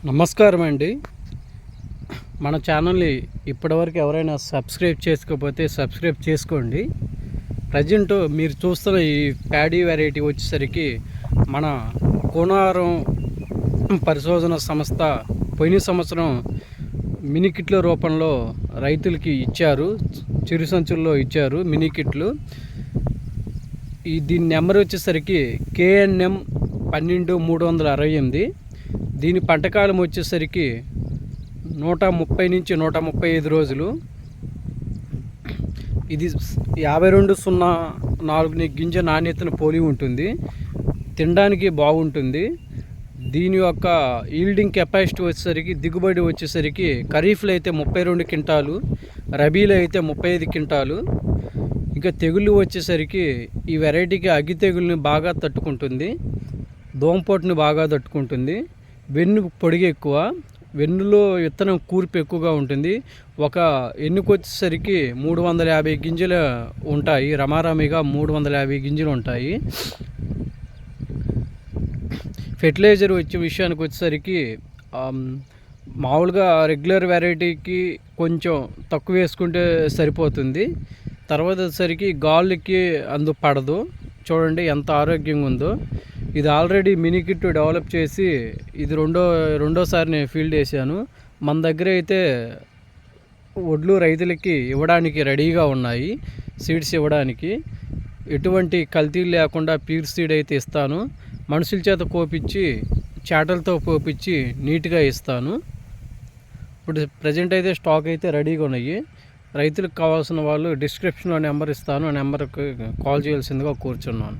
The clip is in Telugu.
నమస్కారం అండి. మన ఛానల్ని ఇప్పటివరకు ఎవరైనా సబ్స్క్రైబ్ చేసుకోకపోతే సబ్స్క్రైబ్ చేసుకోండి. ప్రజెంట్ మీరు చూస్తున్న ఈ ప్యాడీ వెరైటీ వచ్చేసరికి మన కోనారం పరిశోధన సంస్థ పోయిన సంవత్సరం మినీ కిట్ల రూపంలో రైతులకి ఇచ్చారు. చిరు సంచుల్లో ఇచ్చారు మినీ కిట్లు. దీని నెంబర్ వచ్చేసరికి KNM 12368. దీని పంటకాలం వచ్చేసరికి 130 నుంచి 135 రోజులు. ఇది 5204 గింజ నాణ్యతను పోలి ఉంటుంది. తినడానికి బాగుంటుంది. దీని యొక్క ఈల్డింగ్ కెపాసిటీ వచ్చేసరికి దిగుబడి వచ్చేసరికి ఖరీఫ్లో అయితే 32 క్వింటాలు, రబీలో అయితే 35 క్వింటాలు. ఇంకా తెగుళ్ళు వచ్చేసరికి ఈ వెరైటీకి అగ్గి తెగుల్ని బాగా తట్టుకుంటుంది, దోమపోటుని బాగా తట్టుకుంటుంది. వెన్ను పొడిగి ఎక్కువ, వెన్నులో విత్తనం కూర్పు ఎక్కువగా ఉంటుంది. ఒక ఎన్నుకు వచ్చేసరికి 350 గింజలు ఉంటాయి. రమారమిగా 350 గింజలు ఉంటాయి. ఫెర్టిలైజర్ వచ్చే విషయానికి వచ్చేసరికి మామూలుగా రెగ్యులర్ వెరైటీకి కొంచెం తక్కువ వేసుకుంటే సరిపోతుంది. తర్వాత వచ్చేసరికి గాలికి అందు పడదు. చూడండి ఎంత ఆరోగ్యంగా ఉందో. ఇది ఆల్రెడీ మినీ కిట్ డెవలప్ చేసి ఇది రెండోసారి నేను ఫీల్డ్ వేసాను. మన దగ్గర అయితే వడ్లు రైతులకి ఇవ్వడానికి రెడీగా ఉన్నాయి. సీడ్స్ ఇవ్వడానికి ఎటువంటి కల్తీలు లేకుండా ప్యూర్ సీడ్ అయితే ఇస్తాను. మనుషుల చేత కోపించి చాటలతో పోపించి నీట్గా ఇస్తాను. ఇప్పుడు ప్రజెంట్ అయితే స్టాక్ అయితే రెడీగా ఉన్నాయి. రైతులకు కావాల్సిన వాళ్ళు డిస్క్రిప్షన్లో నెంబర్ ఇస్తాను. ఆ నెంబర్కి కాల్ చేయాల్సిందిగా కూర్చున్నాను.